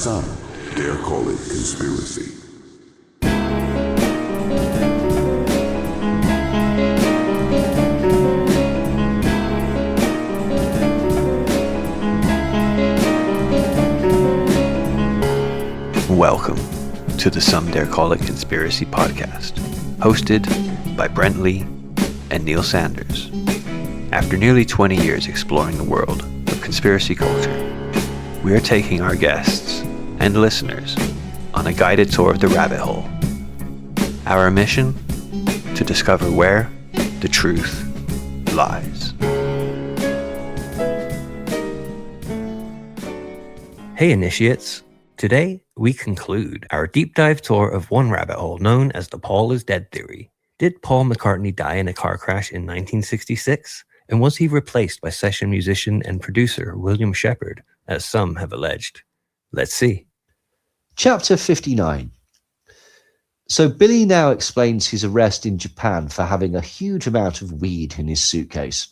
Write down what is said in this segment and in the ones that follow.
Some dare call it conspiracy. Welcome to the Some Dare Call It Conspiracy podcast, hosted by Brent Lee and Neil Sanders. After nearly 20 years exploring the world of conspiracy culture, we are taking our guests and listeners on a guided tour of the rabbit hole. Our mission? To discover where the truth lies. Hey initiates! Today, we conclude our deep dive tour of one rabbit hole known as the Paul is dead theory. Did Paul McCartney die in a car crash in 1966? And was he replaced by session musician and producer William Shepard, as some have alleged? Let's see. Chapter 59. So Billy now explains his arrest in Japan for having a huge amount of weed in his suitcase.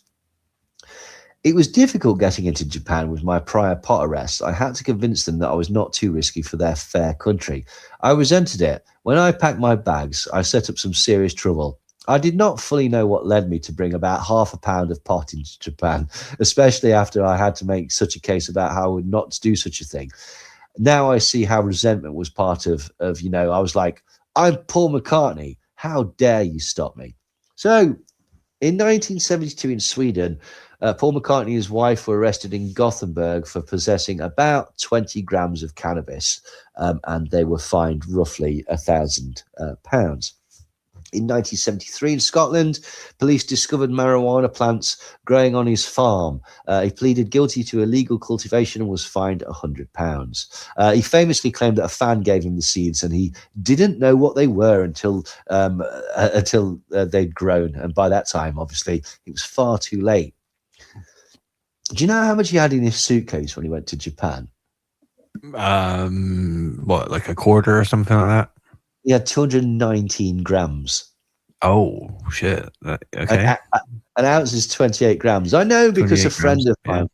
It was difficult getting into Japan with my prior pot arrests. I had to convince them that I was not too risky for their fair country. I resented it. When I packed my bags, I set up some serious trouble. I did not fully know what led me to bring about half a pound of pot into Japan, especially after I had to make such a case about how I would not do such a thing. Now I see how resentment was part of I was like, I'm Paul McCartney. How dare you stop me? So in 1972 in Sweden, Paul McCartney and his wife were arrested in Gothenburg for possessing about 20 grams of cannabis, and they were fined roughly £1,000. In 1973 in Scotland, police discovered marijuana plants growing on his farm. He pleaded guilty to illegal cultivation and was fined £100. He famously claimed that a fan gave him the seeds and he didn't know what they were until they'd grown. And by that time, obviously, it was far too late. Do you know how much he had in his suitcase when he went to Japan? What, like a quarter or something like that? He had 219 grams. Oh, shit. Okay. An ounce is 28 grams. I know because a friend of mine.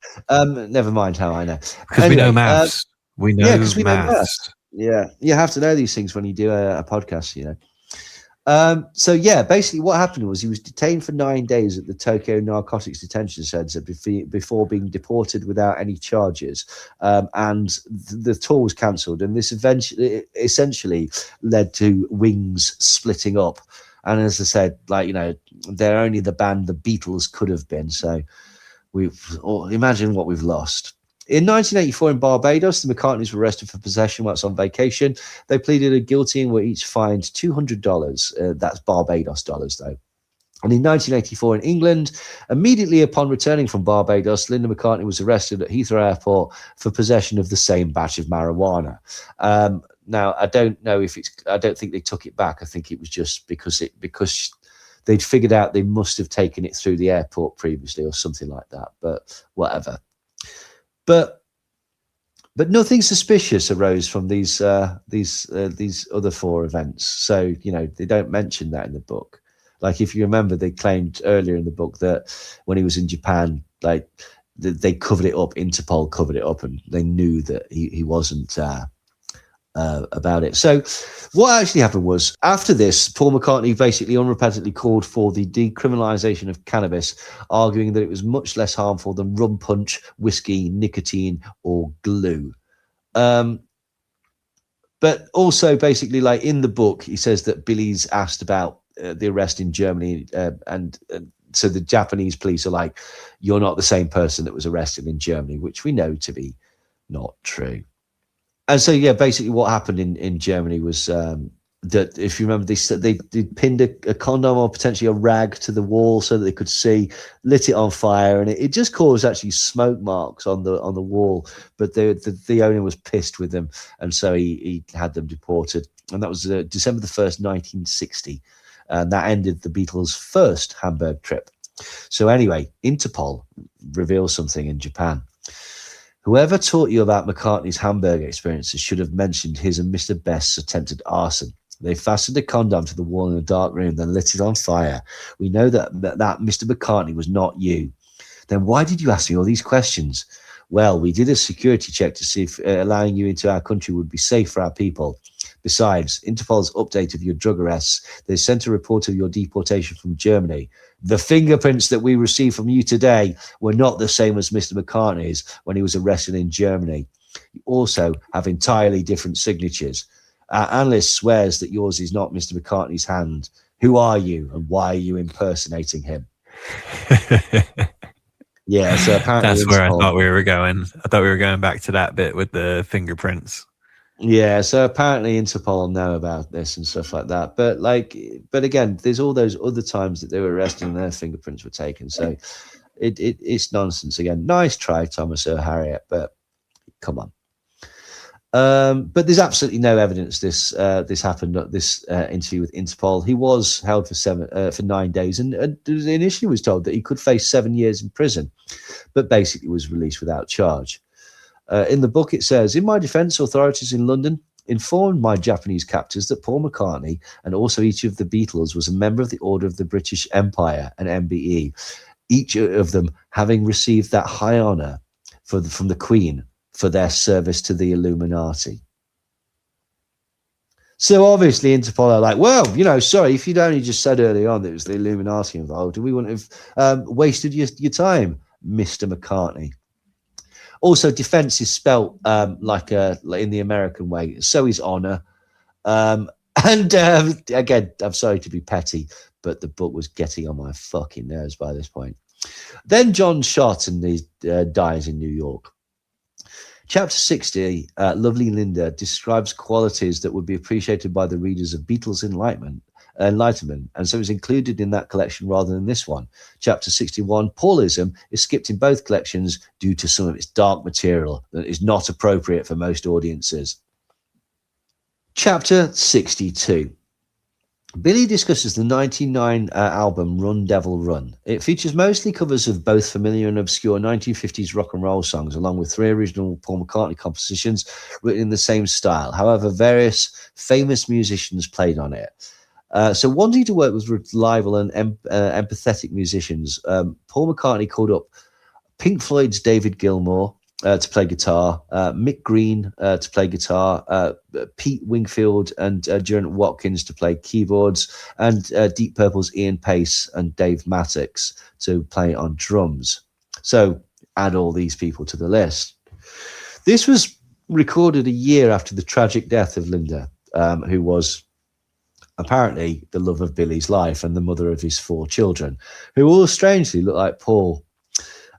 Never mind how I know. Because anyway, we know maths. We know because we know maths. Yeah, you have to know these things when you do a podcast, you know. So yeah, basically what happened was he was detained for 9 days at the Tokyo Narcotics Detention Center before being deported without any charges. And the tour was cancelled, and this essentially led to Wings splitting up. And as I said, they're only the band the Beatles could have been. So imagine what we've lost. In 1984 in Barbados, the McCartneys were arrested for possession whilst on vacation. They pleaded guilty and were each fined $200. That's Barbados dollars, though. And in 1984 in England, immediately upon returning from Barbados, Linda McCartney was arrested at Heathrow Airport for possession of the same batch of marijuana. Now, I don't know if I don't think they took it back. I think it was just because they'd figured out they must have taken it through the airport previously or something like that. But whatever. But nothing suspicious arose from these other four events. So, they don't mention that in the book. Like, if you remember, they claimed earlier in the book that when he was in Japan, they covered it up, Interpol covered it up, and they knew that he wasn't about it. So what actually happened was, after this, Paul McCartney basically unrepentantly called for the decriminalisation of cannabis, arguing that it was much less harmful than rum punch, whiskey, nicotine, or glue. But also, basically, in the book, he says that Billy's asked about the arrest in Germany, and so the Japanese police are like, you're not the same person that was arrested in Germany, which we know to be not true. And so, yeah, basically what happened in Germany was that, if you remember, they pinned a condom or potentially a rag to the wall so that they could see, lit it on fire, and it just caused actually smoke marks on the wall. But the owner was pissed with them, and so he had them deported. And that was December the 1st, 1960. And that ended the Beatles' first Hamburg trip. So anyway, Interpol reveals something in Japan. Whoever taught you about McCartney's Hamburg experiences should have mentioned his and Mr. Best's attempted arson. They fastened a condom to the wall in a dark room, then lit it on fire. We know that Mr. McCartney was not you. Then why did you ask me all these questions? Well, we did a security check to see if allowing you into our country would be safe for our people. Besides, Interpol's update of your drug arrests, they sent a report of your deportation from Germany. The fingerprints that we received from you today were not the same as Mr. McCartney's when he was arrested in Germany. You also have entirely different signatures. Our analyst swears that yours is not Mr. McCartney's hand. Who are you and why are you impersonating him? Yeah, so apparently that's where I thought we were going. I thought we were going back to that bit with the fingerprints. Yeah, so apparently Interpol know about this and stuff like that. But again, there's all those other times that they were arrested and their fingerprints were taken. So it's nonsense again. Nice try, Thomas Harriet, but come on. But there's absolutely no evidence this happened at this interview with Interpol. He was held for 9 days, and initially was told that he could face 7 years in prison, but basically was released without charge. In the book, it says, in my defense, authorities in London informed my Japanese captors that Paul McCartney and also each of the Beatles was a member of the Order of the British Empire, an MBE, each of them having received that high honour from the Queen for their service to the Illuminati. So obviously Interpol are like, well, sorry, if you'd only just said early on that it was the Illuminati involved, we wouldn't have wasted your time, Mr. McCartney. Also, defense is spelt like in the American way. So is honor. Again, I'm sorry to be petty, but the book was getting on my fucking nerves by this point. Then John shot and he dies in New York. Chapter 60, Lovely Linda, describes qualities that would be appreciated by the readers of Beatles Enlightenment, and so it's included in that collection rather than this one. Chapter 61, Paulism, is skipped in both collections due to some of its dark material that is not appropriate for most audiences. Chapter 62. Billy discusses the 1999 album Run Devil Run. It features mostly covers of both familiar and obscure 1950s rock and roll songs, along with 3 original Paul McCartney compositions written in the same style. However, various famous musicians played on it. So wanting to work with reliable and empathetic musicians, Paul McCartney called up Pink Floyd's David Gilmour to play guitar, Mick Green to play guitar, Pete Wingfield and Geraint Watkins to play keyboards, and Deep Purple's Ian Pace and Dave Mattox to play on drums. So add all these people to the list. This was recorded a year after the tragic death of Linda, who was apparently the love of Billy's life and the mother of his 4 children, who all strangely look like Paul.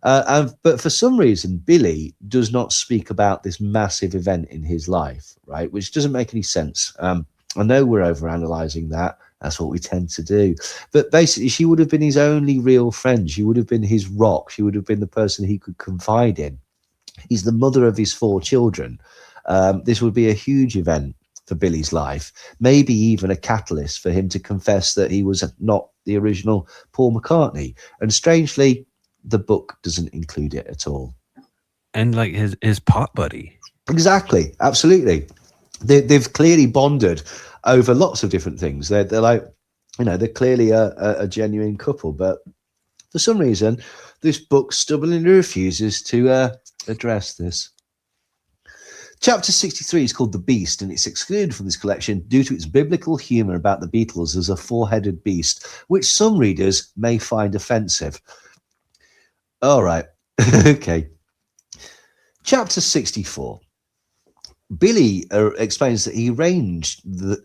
But for some reason, Billy does not speak about this massive event in his life, right? Which doesn't make any sense. I know we're overanalyzing that. That's what we tend to do. But basically, she would have been his only real friend. She would have been his rock. She would have been the person he could confide in. He's the mother of his 4 children. This would be a huge event for Billy's life, maybe even a catalyst for him to confess that he was not the original Paul McCartney. And strangely, the book doesn't include it at all. And like his pot buddy. Exactly, absolutely. They've clearly bonded over lots of different things. They're like, they're clearly a genuine couple, but for some reason, this book stubbornly refuses to address this. Chapter 63 is called The Beast, and it's excluded from this collection due to its biblical humour about the Beatles as a 4-headed beast, which some readers may find offensive. All right. Okay. Chapter 64. Billy explains that he arranged the...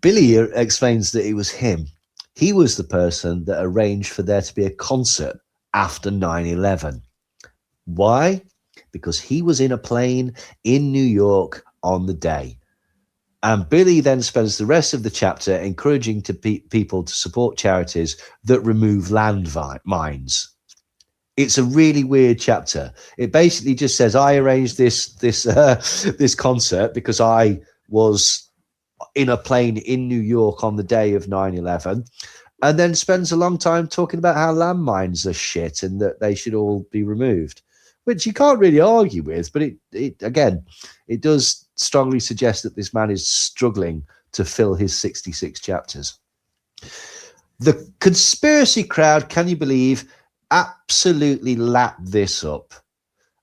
Billy explains that it was him. He was the person that arranged for there to be a concert after 9/11. Why? Because he was in a plane in New York on the day. And Billy then spends the rest of the chapter encouraging people to support charities that remove landmines. It's a really weird chapter. It basically just says, I arranged this concert because I was in a plane in New York on the day of 9/11, and then spends a long time talking about how landmines are shit and that they should all be removed, which you can't really argue with, but it does strongly suggest that this man is struggling to fill his 66 chapters. The conspiracy crowd, can you believe, absolutely lap this up.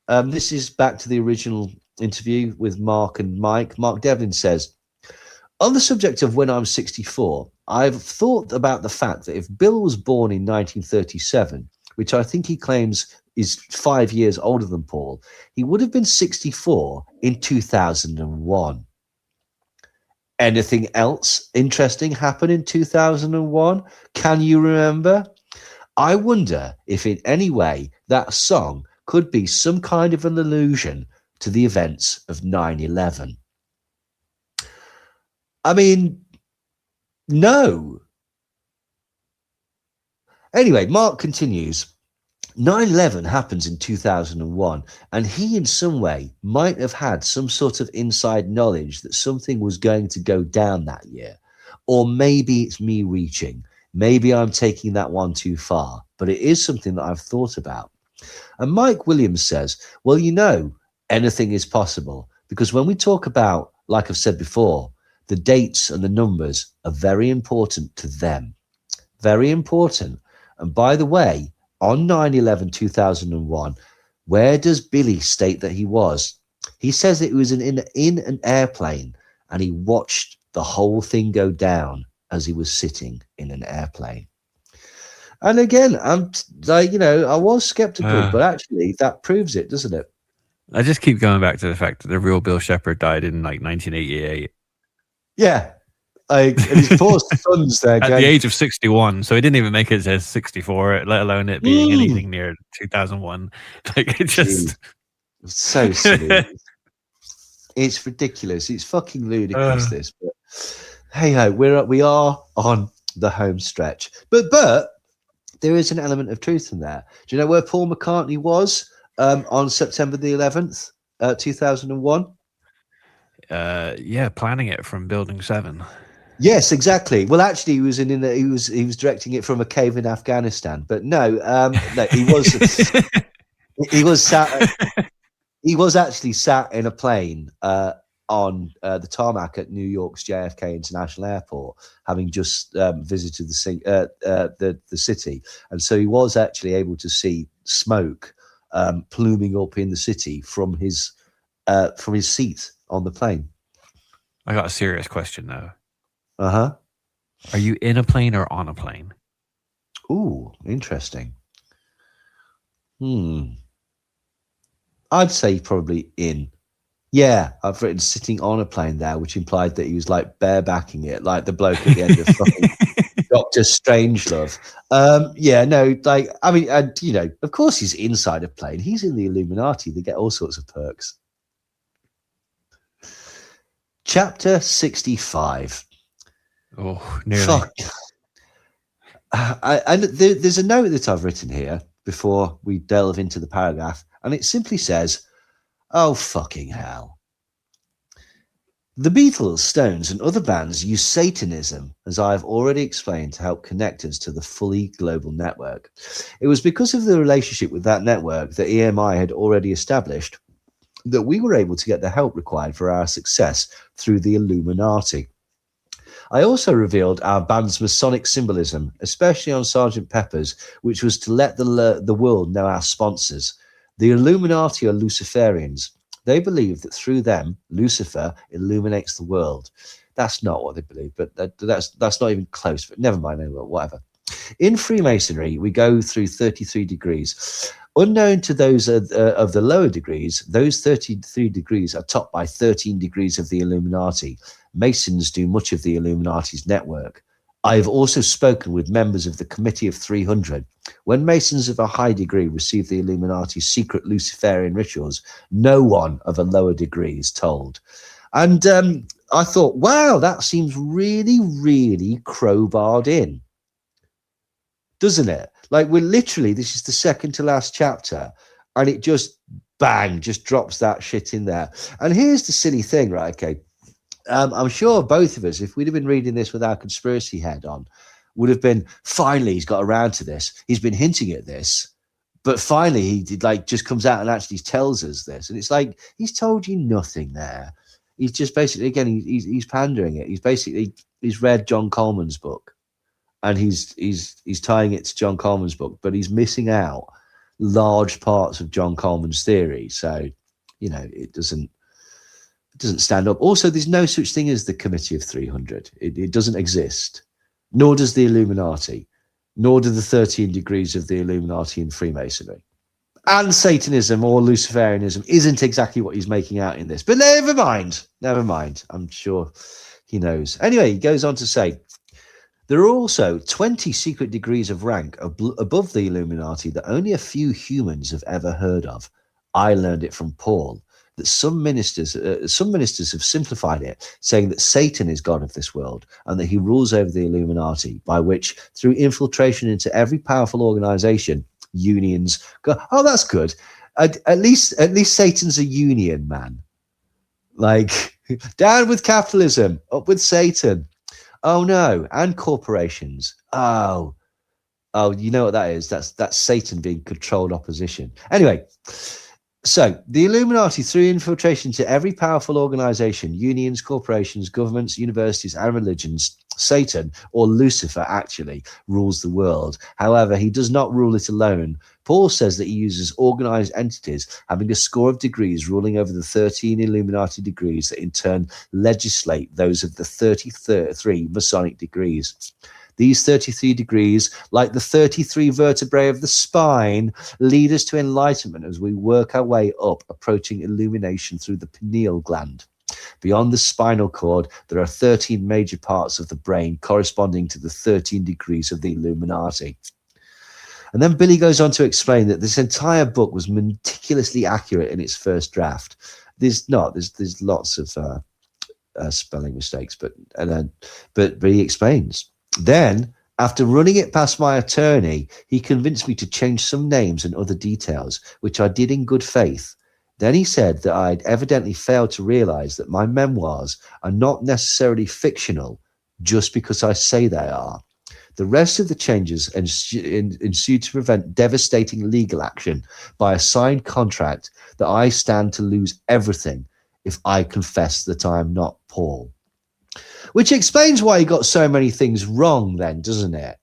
This is back to the original interview with Mark and Mike. Mark Devlin says, on the subject of when I'm 64, I've thought about the fact that if Bill was born in 1937, which I think he claims is 5 years older than Paul, he would have been 64 in 2001. Anything else interesting happened in 2001? Can you remember? I wonder if in any way that song could be some kind of an allusion to the events of 9/11. I mean, no. Anyway, Mark continues. 9/11 happens in 2001, and he in some way might have had some sort of inside knowledge that something was going to go down that year. Or maybe it's me reaching. Maybe I'm taking that one too far, but it is something that I've thought about. And Mike Williams says, well, you know, anything is possible, because when we talk about, like I've said before, the dates and the numbers are very important to them. Very important. And by the way, on 9/11/2001, where does Billy state that he was? He says that he was in an airplane and he watched the whole thing go down as he was sitting in an airplane. And again, I'm like, I was skeptical, but actually that proves it, doesn't it? I just keep going back to the fact that the real Bill Shepherd died in like 1988. Yeah. And his poor son's there. At the age of 61. So he didn't even make it as 64, let alone it being anything near 2001. Like, it just... It's so silly. It's ridiculous. It's fucking ludicrous, this. But hey-ho, we are on the home stretch. But there is an element of truth in there. Do you know where Paul McCartney was on September the 11th, 2001? Yeah, planning it from Building 7. Yes, exactly. Well, actually, he was he was directing it from a cave in Afghanistan. But no, he was he was actually sat in a plane on the tarmac at New York's JFK International Airport, having just visited the city, and so he was actually able to see smoke pluming up in the city from his seat on the plane. I got a serious question now. Uh-huh. Are you in a plane or on a plane? Ooh, interesting. I'd say probably in. Yeah, I've written sitting on a plane there, which implied that he was like barebacking it, like the bloke at the end of fucking Dr. Strangelove. Yeah, no, like, I mean, of course he's inside a plane. He's in the Illuminati. They get all sorts of perks. Chapter 65. Oh, nearly. Fuck. And there's a note that I've written here before we delve into the paragraph, and it simply says, oh, fucking hell. The Beatles, Stones, and other bands use Satanism, as I have already explained, to help connect us to the fully global network. It was because of the relationship with that network that EMI had already established that we were able to get the help required for our success through the Illuminati. I also revealed our band's Masonic symbolism, especially on Sgt. Pepper's, which was to let the world know our sponsors. The Illuminati are Luciferians. They believe that through them, Lucifer illuminates the world. That's not what they believe, but that's not even close. But never mind, anyway, whatever. In Freemasonry, we go through 33 degrees. Unknown to those of the lower degrees, those 33 degrees are topped by 13 degrees of the Illuminati. Masons do much of the Illuminati's network. I have also spoken with members of the Committee of 300. When Masons of a high degree receive the Illuminati's secret Luciferian rituals, no one of a lower degree is told. And I thought, wow, that seems really, really crowbarred in, doesn't it? Like, we're literally, this is the second to last chapter, and it just, bang, just drops that shit in there. And here's the silly thing, right? Okay. I'm sure both of us, if we'd have been reading this with our conspiracy head on, would have been, finally, he's got around to this. He's been hinting at this, but finally he did, like, just comes out and actually tells us this. And it's like, he's told you nothing there. He's just basically, again, he's pandering it. He's read John Coleman's book. and he's tying it to John Coleman's book, but he's missing out large parts of John Coleman's theory. So, it doesn't stand up. Also, there's no such thing as the Committee of 300. It doesn't exist, nor does the Illuminati, nor do the 13 degrees of the Illuminati and Freemasonry. And Satanism or Luciferianism isn't exactly what he's making out in this. But never mind. I'm sure he knows. Anyway, he goes on to say, there are also 20 secret degrees of rank above the Illuminati that only a few humans have ever heard of. I learned it from Paul, that some ministers have simplified it, saying that Satan is God of this world and that he rules over the Illuminati, by which, through infiltration into every powerful organization, unions go. Oh, that's good. At least Satan's a union man. Like, down with capitalism, up with Satan. Oh no, and corporations. Oh, you know what that is? That's Satan being controlled opposition. Anyway, so the Illuminati, through infiltration to every powerful organization, unions, corporations, governments, universities, and religions, Satan, or Lucifer, actually rules the world. However, he does not rule it alone. Paul says that he uses organized entities having a score of degrees ruling over the 13 Illuminati degrees that in turn legislate those of the 33 Masonic degrees. These 33 degrees, like the 33 vertebrae of the spine, lead us to enlightenment as we work our way up, approaching illumination through the pineal gland. Beyond the spinal cord, there are 13 major parts of the brain corresponding to the 13 degrees of the Illuminati. And then Billy goes on to explain that this entire book was meticulously accurate in its first draft. There's lots of spelling mistakes, but he explains. Then, after running it past my attorney, he convinced me to change some names and other details, which I did in good faith. Then he said that I'd evidently failed to realize that my memoirs are not necessarily fictional just because I say they are. The rest of the changes ensued to prevent devastating legal action by a signed contract that I stand to lose everything if I confess that I am not Paul. Which explains why he got so many things wrong then, doesn't it?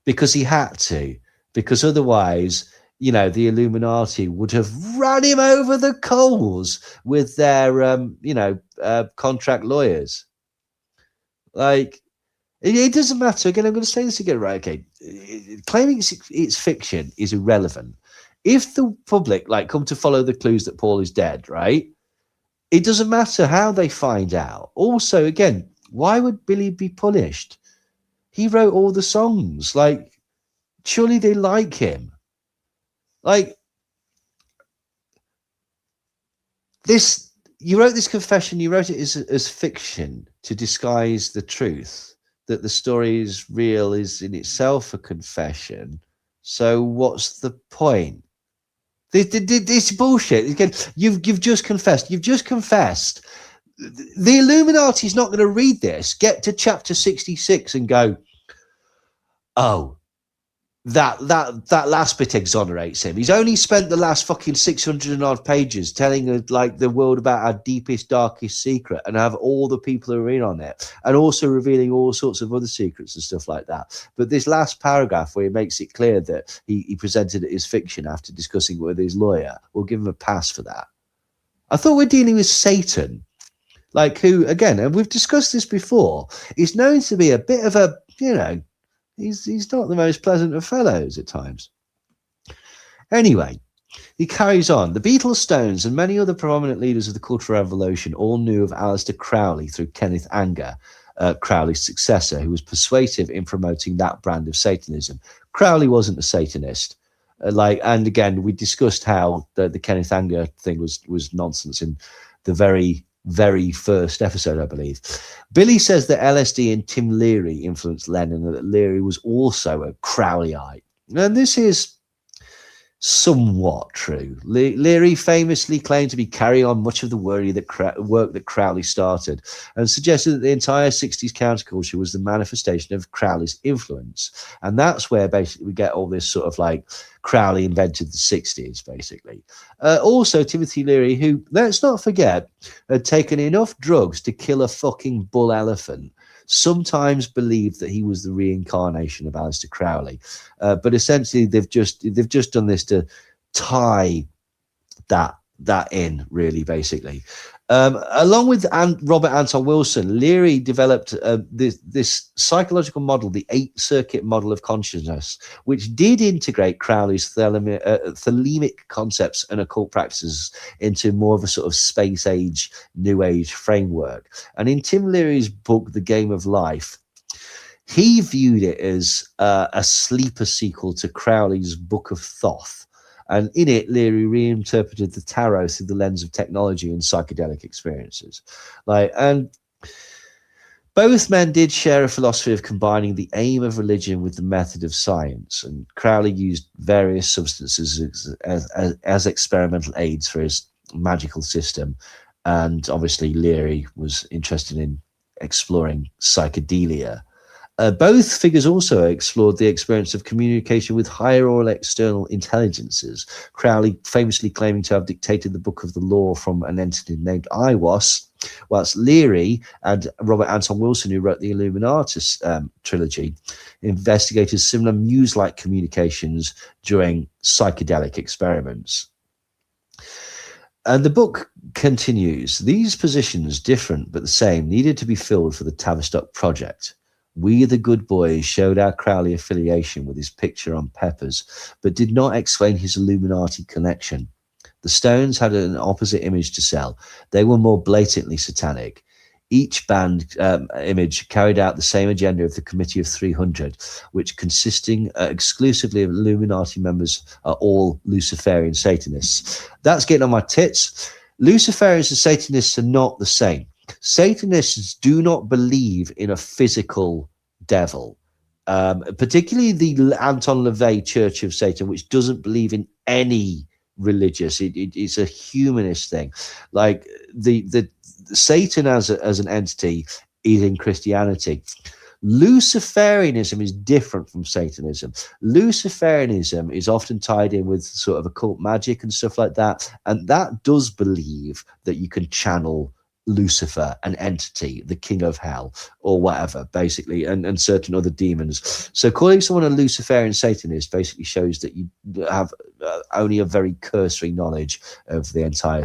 Because he had to. Because otherwise, the Illuminati would have ran him over the coals with their, contract lawyers. Like, it doesn't matter. Again, I'm going to say this again, right? Okay. Claiming it's fiction is irrelevant. If the public, come to follow the clues that Paul is dead, right? It doesn't matter how they find out. Also, again, why would Billy be punished? He wrote all the songs. Surely they like him. You wrote this confession, you wrote it as fiction to disguise the truth, that the story is real is in itself a confession. So what's the point? This bullshit. Again, you've just confessed. The Illuminati's not going to read this, get to chapter 66 and go, oh, that last bit exonerates him. He's only spent the last fucking 600 and odd pages telling the world about our deepest, darkest secret, and have all the people who are in on it, and also revealing all sorts of other secrets and stuff like that. But this last paragraph where he makes it clear that he presented it as fiction after discussing it with his lawyer, we'll give him a pass for that. I thought we're dealing with Satan, who, again, and we've discussed this before, is known to be a bit of a, He's not the most pleasant of fellows at times. Anyway, he carries on. The Beatles, Stones, and many other prominent leaders of the Cultural Revolution all knew of Aleister Crowley through Kenneth Anger, Crowley's successor, who was persuasive in promoting that brand of Satanism. Crowley wasn't a Satanist. And again, we discussed how the Kenneth Anger thing was nonsense in the very first episode, I believe. Billy says that LSD and Tim Leary influenced Lennon, and that Leary was also a Crowleyite. And this is somewhat true. Leary famously claimed to be carrying on much of the work that Crowley started, and suggested that the entire 60s counterculture was the manifestation of Crowley's influence. And that's where basically we get all this sort of Crowley invented the 60s, basically. Also, Timothy Leary, who, let's not forget, had taken enough drugs to kill a fucking bull elephant. sometimes believed that he was the reincarnation of Aleister Crowley. But essentially, they've just done this to tie that in, really, basically. Along with Robert Anton Wilson, Leary developed this psychological model, the 8-circuit model of consciousness, which did integrate Crowley's thelemic concepts and occult practices into more of a sort of space age, new age framework. And in Tim Leary's book, The Game of Life, he viewed it as a sleeper sequel to Crowley's Book of Thoth. And in it, Leary reinterpreted the tarot through the lens of technology and psychedelic experiences. And both men did share a philosophy of combining the aim of religion with the method of science. And Crowley used various substances as experimental aids for his magical system. And obviously, Leary was interested in exploring psychedelia. Both figures also explored the experience of communication with higher or external intelligences, Crowley famously claiming to have dictated the Book of the Law from an entity named Iwas, whilst Leary and Robert Anton Wilson, who wrote the Illuminatus trilogy, investigated similar muse-like communications during psychedelic experiments. And the book continues. These positions, different but the same, needed to be filled for the Tavistock project. We, the good boys, showed our Crowley affiliation with his picture on peppers, but did not explain his Illuminati connection. The Stones had an opposite image to sell. They were more blatantly satanic. Each band image carried out the same agenda of the Committee of 300, which consisting exclusively of Illuminati members are all Luciferian Satanists. That's getting on my tits. Luciferians and Satanists are not the same. Satanists do not believe in a physical devil, particularly the Anton LaVey Church of Satan, which doesn't believe in any religious. It's a humanist thing. Like the Satan as an entity is in Christianity. Luciferianism is different from Satanism. Luciferianism is often tied in with sort of occult magic and stuff like that, and that does believe that you can channel Lucifer, an entity, the king of hell, or whatever, basically, and certain other demons. So calling someone a Luciferian Satanist basically shows that you have only a very cursory knowledge of the entire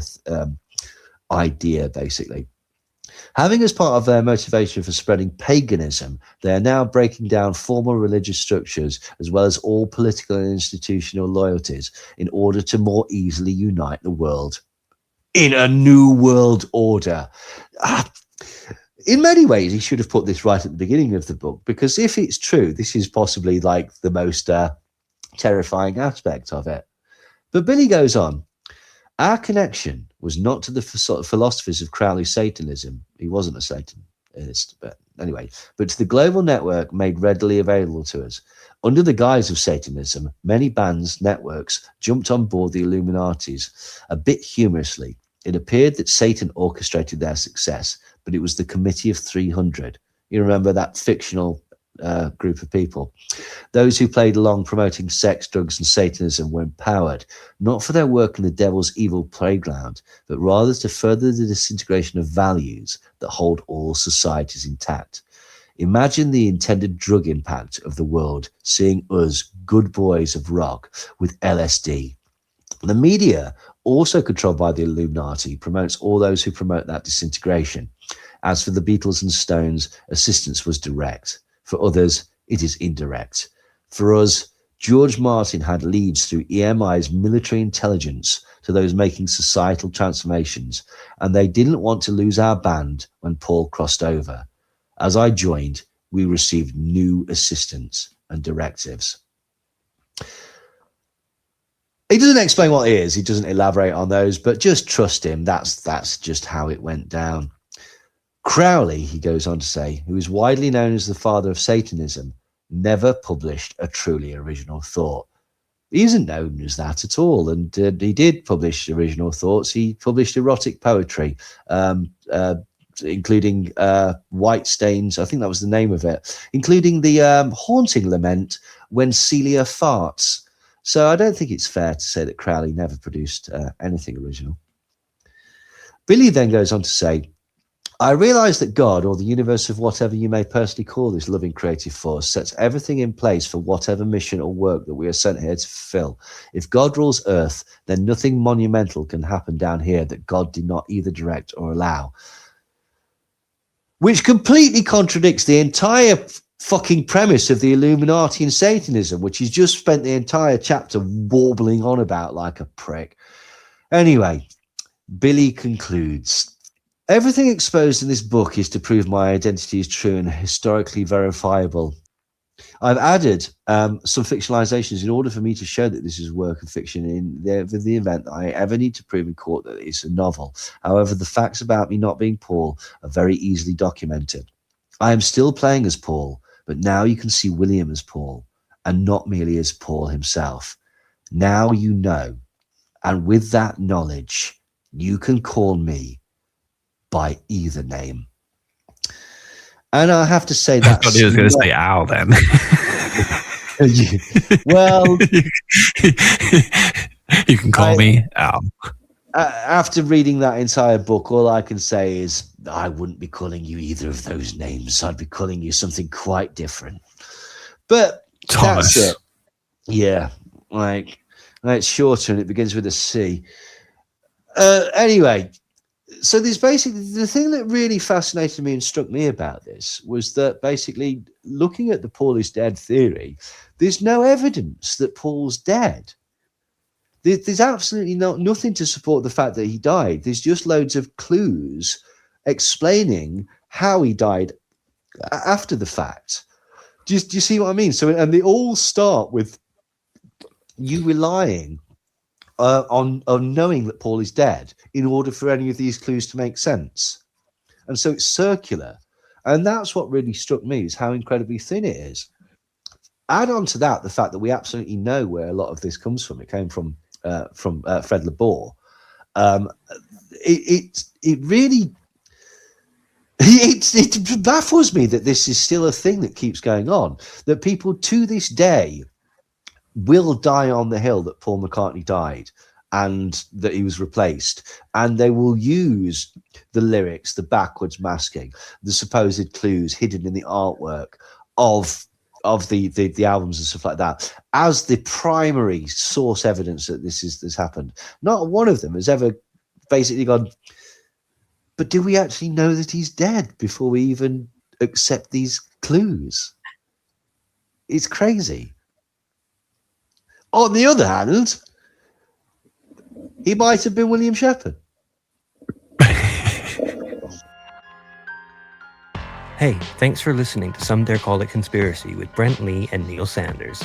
idea, basically. Having as part of their motivation for spreading paganism, they are now breaking down formal religious structures as well as all political and institutional loyalties in order to more easily unite the world in a new world order. In many ways, he should have put this right at the beginning of the book, because if it's true, this is possibly like the most terrifying aspect of it. But Billy goes on, our connection was not to the philosophies of Crowley's Satanism. He wasn't a Satanist, but anyway, but to the global network made readily available to us. Under the guise of Satanism, many bands, networks jumped on board the Illuminatis. A bit humorously, it appeared that Satan orchestrated their success, but it was the Committee of 300. You remember that fictional group of people? Those who played along promoting sex, drugs, and Satanism were empowered, not for their work in the devil's evil playground, but rather to further the disintegration of values that hold all societies intact. Imagine the intended drug impact of the world seeing us, good boys of rock, with LSD. The media, also controlled by the Illuminati, promotes all those who promote that disintegration. As for the Beatles and Stones, assistance was direct. For others, it is indirect. For us, George Martin had leads through EMI's military intelligence to those making societal transformations, and they didn't want to lose our band when Paul crossed over. As I joined, we received new assistance and directives. He doesn't explain what it is. He doesn't elaborate on those, but just trust him. That's just how it went down. Crowley, he goes on to say, who is widely known as the father of Satanism, never published a truly original thought. He isn't known as that at all, and he did publish original thoughts. He published erotic poetry, including White Stains, I think that was the name of it, including the haunting lament When Celia Farts. So I don't think it's fair to say that Crowley never produced anything original. Billy then goes on to say, I realize that God, or the universe of whatever you may personally call this loving creative force, sets everything in place for whatever mission or work that we are sent here to fulfill. If God rules Earth, then nothing monumental can happen down here that God did not either direct or allow. Which completely contradicts the entire fucking premise of the Illuminati and Satanism, which he's just spent the entire chapter warbling on about like a prick. Anyway, Billy concludes, everything exposed in this book is to prove my identity is true and historically verifiable. I've added some fictionalizations in order for me to show that this is a work of fiction in the event that I ever need to prove in court that it's a novel. However, the facts about me not being Paul are very easily documented. I am still playing as Paul, but now you can see William as Paul and not merely as Paul himself. Now you know, and with that knowledge, you can call me by either name. And I have to say that. I thought he was going to say "ow" then. Well, you can call me Al. After reading that entire book, all I can say is I wouldn't be calling you either of those names. I'd be calling you something quite different. But Thomas. That's it. Yeah, like it's shorter and it begins with a C. Anyway. So there's basically the thing that really fascinated me and struck me about this was that basically looking at the Paul is dead theory, there's no evidence that Paul's dead. There's absolutely nothing to support the fact that he died. There's just loads of clues explaining how he died after the fact. Do you see what I mean? So, and they all start with you relying on knowing that Paul is dead in order for any of these clues to make sense. And so it's circular. And that's what really struck me, is how incredibly thin it is. Add on to that the fact that we absolutely know where a lot of this comes from. It came from Fred Laborde. It really it baffles me that this is still a thing that keeps going on, that people to this day will die on the hill that Paul McCartney died and that he was replaced, and they will use the lyrics, the backwards masking, the supposed clues hidden in the artwork of the albums and stuff like that as the primary source evidence that this happened. Not one of them has ever basically gone, but do we actually know that he's dead before we even accept these clues? It's crazy. On the other hand, he might have been William Shepard. Hey, thanks for listening to Some Dare Call It Conspiracy with Brent Lee and Neil Sanders.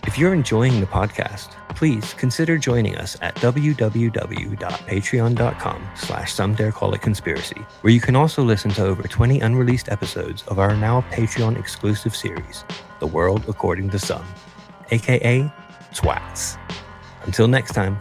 If you're enjoying the podcast, please consider joining us at www.patreon.com/somedarecallitconspiracy, where you can also listen to over 20 unreleased episodes of our now Patreon exclusive series, The World According to Some, aka Twats. Until next time.